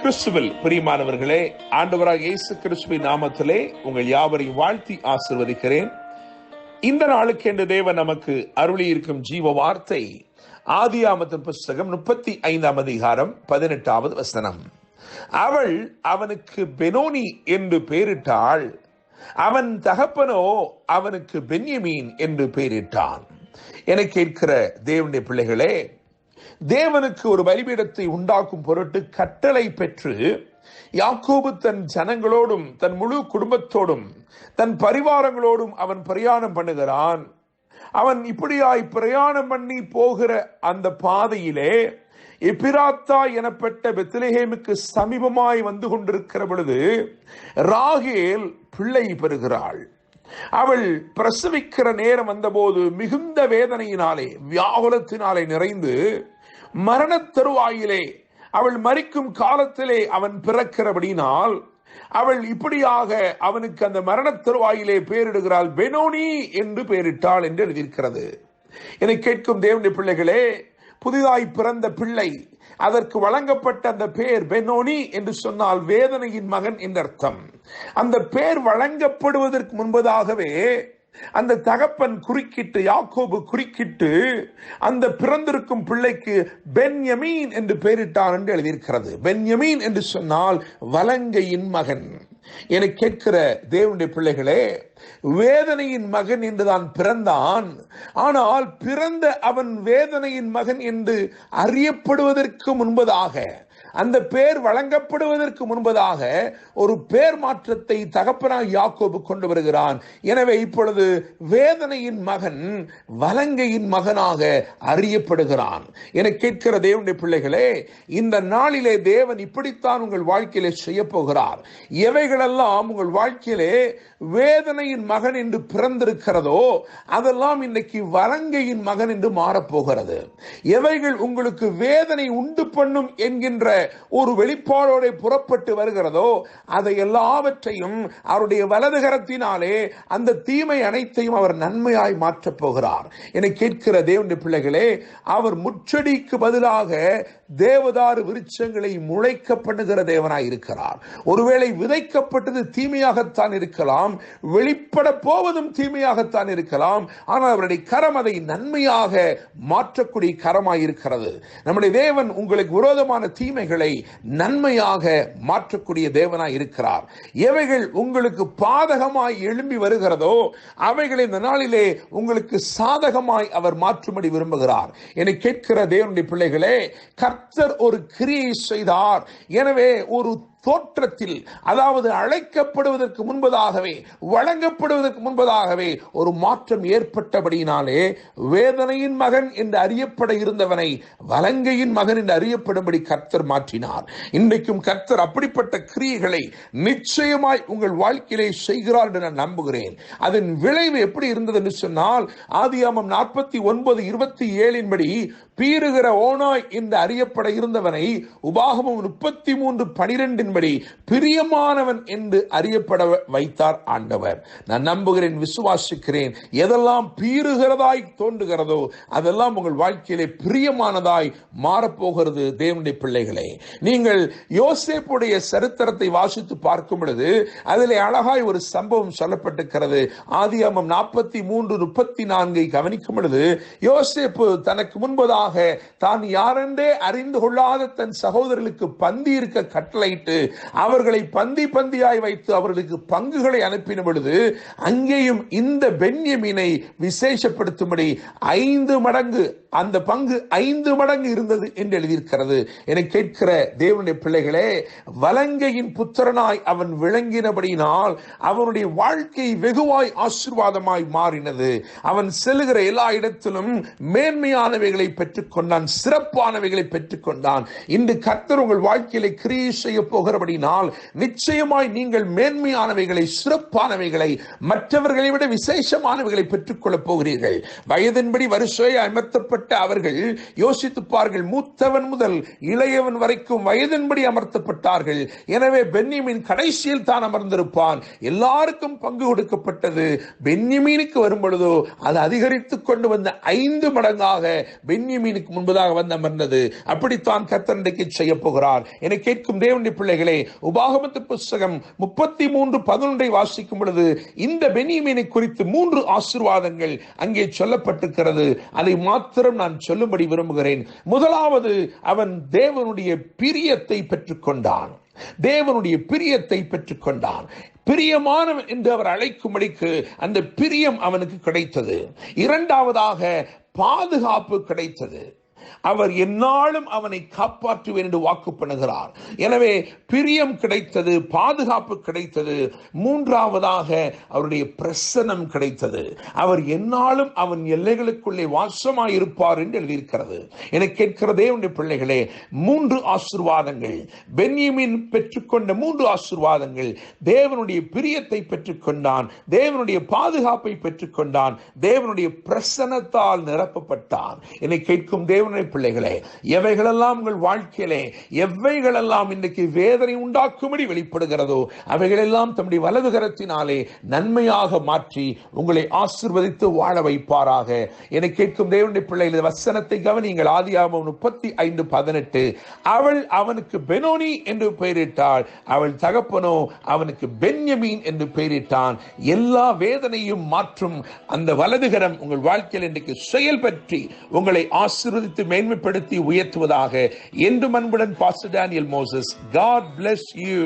கிறிஸ்துவில் பிரியமானவர்களே, ஆண்டவராக இயேசு கிறிஸ்துவின் நாமத்திலே உங்கள் யாவரையும் வாழ்த்தி ஆசீர்வதிக்கிறேன். இந்த நாளுக்கு என்று தேவன் நமக்கு அருளி இருக்கும் ஜீவ வார்த்தை ஆதியாகமத்தின் புஸ்தகம் 35ஆம் அதிகாரம் 18வது வசனம். அவள் அவனுக்கு பெனோனி என்று பெயரிட்டாள், அவன் தகப்பனோ அவனுக்கு பென்யமீன் என்று பெயரிட்டான். என கேட்கிற தேவனுடைய பிள்ளைகளே, தேவனுக்கு ஒரு பலிபீடத்தை உண்டாக்கும் பொருட்டு கட்டளை பெற்று யாக்கோபு தன் ஜனங்களோடும் தன் முழு குடும்பத்தோடும் தன் பரிவாரங்களோடும் அவன் பிரயாணம் பண்ணுகிறான். அவன் இப்படியாய் பிரயாணம் பண்ணி போகிற அந்த பாதையிலே எப்பிராத்தா எனப்பட்ட பெத்லெகேமுக்கு சமீபமாய் வந்து கொண்டிருக்கிற பொழுது ராகேல் பிள்ளை பெறுகிறாள். அவள் பிரசவிக்கிற நேரம் வந்தபோது மிகுந்த வேதனையினாலே வியாகுலத்தினாலே நிறைந்து மரண தருவாயிலே அவள் மரிக்கும் காலத்திலே அவன் பிறக்கிறபடினால் அவள் இப்படியாக அவனுக்கு அந்த மரண தருவாயிலே பெயரிடுகிறாள். பெனோனி என்று பெயரிட்டாள் என்று எழுதியிருக்கிறது. என்னை கேட்கும் தேவனுடைய பிள்ளைகளே, புதிதாய் பிறந்த பிள்ளை அதற்கு வழங்கப்பட்ட அந்த பெயர் பெனோனி என்று சொன்னால் வேதனையின் மகன் என்று அர்த்தம். அந்த பெயர் வழங்கப்படுவதற்கு முன்பதாகவே அந்த தகப்பன் குறுக்கிட்டு, யாக்கோபு குறுக்கிட்டு அந்த பிறந்திருக்கும் பிள்ளைக்கு பென்யமீன் என்று பெயரிட்டான் என்று எழுதியிருக்கிறது. பென்யமீன் என்று சொன்னால் வலங்கையின் மகன். என கேட்கிற தேவனுடைய பிள்ளைகளே, வேதனையின் மகன் என்றுதான் பிறந்தான். ஆனால் பிறந்த அவன் வேதனையின் மகன் என்று அறியப்படுவதற்கு முன்பதாக, அந்த பேர் வழங்கப்படுவதற்கு முன்பதாக ஒரு பேர் மாற்றத்தை தகப்பனாய் யாக்கோபு கொண்டு வருகிறான். எனவே இப்பொழுது வேதனையின் மகன் வலங்கையின் மகனாக அறியப்படுகிறான். என கேட்கிற தேவனுடைய பிள்ளைகளே, இந்த நாளிலே தேவன் இப்படித்தான் உங்கள் வாழ்க்கையிலே செய்ய போகிறார். எவைகளெல்லாம் உங்கள் வாழ்க்கையிலே வேதனையின் மகன் என்று பிறந்திருக்கிறதோ அதெல்லாம் இன்னைக்கு வலங்கையின் மகன் என்று மாறப்போகிறது. எவைகள் உங்களுக்கு வேதனை உண்டு பண்ணும் என்கின்ற ஒரு வெளிப்பாடோட புறப்பட்டு வருகிறதோ அதை எல்லாவற்றையும் அவருடைய வலதுகரத்தினாலே அந்த தீமை அனைத்தையும் அவர் நன்மையாய் மாற்றப் போகிறார். என கேட்கிற தேவனுடைய பிள்ளைகளே, அவர் முச்செடிக்கு பதிலாக தேவதாரு விருட்சங்களை முளைக்க பண்ணுகிற தேவனாய் இருக்கிறார். ஒருவேளை விதைக்கப்பட்டது தீமையாகத்தான் இருக்கலாம், வெளிப்பட போவதும் தீமையாகத்தான் இருக்கலாம். ஆனால் அவருடைய கரம் அதை நன்மையாக மாற்றக்கூடிய கரமாய் இருக்கிறது. நம்முடைய தேவன் உங்களுக்கு விரோதமான தீமைகளை நன்மையாக மாற்றக்கூடிய தேவனாய் இருக்கிறார். எவைகள் உங்களுக்கு பாதகமாய் எழும்பி வருகிறதோ அவைகளை இந்த நாளிலே உங்களுக்கு சாதகமாய் அவர் மாற்றும்படி விரும்புகிறார். என கேட்கிற தேவனுடைய பிள்ளைகளே, கர்த்தர் ஒரு கிரியை செய்தார். எனவே ஒரு தோற்றத்தில், அதாவது அழைக்கப்படுவதற்கு முன்பதாகவே, வழங்கப்படுவதற்கு முன்பதாகவே ஒரு மாற்றம் ஏற்பட்டபடியினாலே வேதனையின் மகன் என்று அறியப்பட இருந்தவனை வலங்கையின் மகன் என்று அறியப்படும்படி கர்த்தர் மாற்றினார். இன்றைக்கும் கர்த்தர் அப்படிப்பட்ட கிரியைகளை நிச்சயமாய் உங்கள் வாழ்க்கையிலே செய்கிறார் என்று நான் நம்புகிறேன். அதன் விளைவு எப்படி இருந்தது என்று சொன்னால், ஆதியாகமம் 49:27 படி பீறுகிற ஓனாய் என்று அறியப்பட இருந்தவனை உபாகமம் 33:12 படி பிரியமானவன் என்று அறியப்பட வைத்தார் ஆண்டவர். நான் நம்புகிறேன், விசுவாசிக்கிறேன், எதெல்லாம் பீறுகிறதாய் தோன்றுகிறதோ அதெல்லாம் உங்கள் வாழ்க்கையிலே பிரியமானதாய் மாறப்போகிறது. தேவனுடைய பிள்ளைகளே, நீங்கள் யோசேப்புடைய சரித்திரத்தை வாசித்து பார்க்கும் பொழுது அதிலே அழகாய் ஒரு சம்பவம் சொல்லப்பட்டிருக்கிறது. ஆதியாகமம் 43:34 கவனிக்கும் பொழுது, யோசேப்பு தனக்கு முன்பதாக தான் யாரென்றே அறிந்து கொள்ளாத தன் சகோதரர்களுக்கு பந்தி இருக்க கட்டளையிட்டு அவர்களை பந்தி பந்தியாய் வைத்து அவர்களுக்கு பங்குகளை அனுப்பின பொழுது அங்கேயும் இந்த பென்யமீனை விசேஷப்படுத்தும்படி 5 மடங்கு, அந்த பங்கு 5 மடங்கு இருந்தது என்று எழுதியிருக்கிறது. என கேட்கிற தேவனுடைய பிள்ளைகளே, வலங்கையின் புத்திரனாய் அவன் விளங்கினபடினால் அவனுடைய வாழ்க்கை வெகுவாய் ஆசீர்வாதமாய் மாறினது. அவன் செல்லுகிற எல்லா இடத்திலும் மேன்மையானவைகளை பெற்றுக்கொண்டான், சிறப்பானவைகளை பெற்றுக்கொண்டான். இன்று கர்த்தர் உங்கள் வாழ்க்கையிலே கிரியை செய்ய போகிறார். போகிறபடினால் நிச்சயமாய் நீங்கள் மேன்மையானவைகளை, சிறப்பானவைகளை, மற்றவர்களை விட விசேஷமானவைகளை பெற்றுக்கொள்ளப் போகிறீர்கள். வயதின்படி வரிசையை அமர்த்தப்பட்ட அவர்கள் யோசித்துப்பார்கள். மூத்தவன் முதல் இளையவன் வரைக்கும் வயதின்படி அமர்த்தப்பட்டார்கள். எனவே பென்யமீன் கடைசியில் தான் அமர்ந்திருப்பான். எல்லாருக்கும் பங்கு கொடுக்கப்பட்டது. பென்யமீனுக்கு வரும் பொழுதோ அது அதிகரித்துக் கொண்டு வந்த 5 மடங்காக பென்யமீனுக்கு முன்பதாக வந்து அமர்ந்தது. அப்படித்தான் கர்த்தர் இன்றைக்கு செய்ய போகிறார். என கேட்கும் தேவனுடைய பிள்ளைகளே, உபாகமத்து புஸ்தகம் 33:11 வாசிக்கும் பொழுது இந்த பென்யமீனை குறித்து 3 ஆசீர்வாதங்கள் அங்கே சொல்லப்பட்டிருக்கிறது. அதை மாத்திரம் நான் சொல்லும்படி விரும்புகிறேன். முதலாவது, அவன் தேவனுடைய பிரியத்தை பெற்றுக்கொண்டான். தேவனுடைய பிரியத்தை பெற்றுக்கொண்டான். பிரியமானவன் என்று அவர் அழைக்கும்படிக்கு அந்த பிரியம் அவனுக்கு கிடைத்தது. இரண்டாவதாக, பாதுகாப்பு கிடைத்தது. அவர் எந்நாளும் அவனை காப்பாற்றுவேன் என்று வாக்கு பண்ணுகிறார். எனவே பிரியம் கிடைத்தது, பாதுகாப்பு கிடைத்தது. மூன்றாவதாக, அவருடைய பிரசன்னம் கிடைத்தது. அவர் எந்நாளும் அவன் எல்லைகளுக்குள்ளே வாசமாயிருப்பார் என்று எழுதியிருக்கிறது. என கேட்கிற தேவனுடைய பிள்ளைகளே, 3 ஆசீர்வாதங்கள், பென்யமீன் பெற்றுக்கொண்ட 3 ஆசீர்வாதங்கள். தேவனுடைய பிரியத்தை பெற்றுக்கொண்டான், தேவனுடைய பாதுகாப்பை பெற்றுக்கொண்டான், தேவனுடைய பிரசன்னத்தால் நிரப்பப்பட்டான். என்னை கேட்கும் தேவனுடைய பிள்ளைகளே, எவைகளெல்லாம் உங்கள் வாழ்க்கையிலே, எவைகளெல்லாம் இன்றைக்கு வேதனை உண்டாக்கும்படி வெளிப்படுகிறதோ அவைகளெல்லாம் தம்முடைய வலது கரத்தினாலே நன்மையாக மாற்றி உங்களை ஆசீர்வதித்து வாழ வைப்பாராக. என கேட்கும் தேவனுடைய பிள்ளைகளே, வசனத்தை கவனியுங்கள். ஆதியாகமம் 35:18. அவள் அவனுக்கு பெனோனி என்று பெயரிட்டாள், அவள் தகப்பனோ அவனுக்கு பென்யமீன் என்று பெயரிட்டான். எல்லா வேதனையும் மாற்றும் அந்த வலதுகரம் உங்கள் வாழ்க்கையில் இன்றைக்கு செயல்பற்றி உங்களை ஆசீர்வதித்து மேன்மைப்படுத்தி உயர்த்துவதாக. என்று அன்புடன் pastor Daniel Moses. God bless you.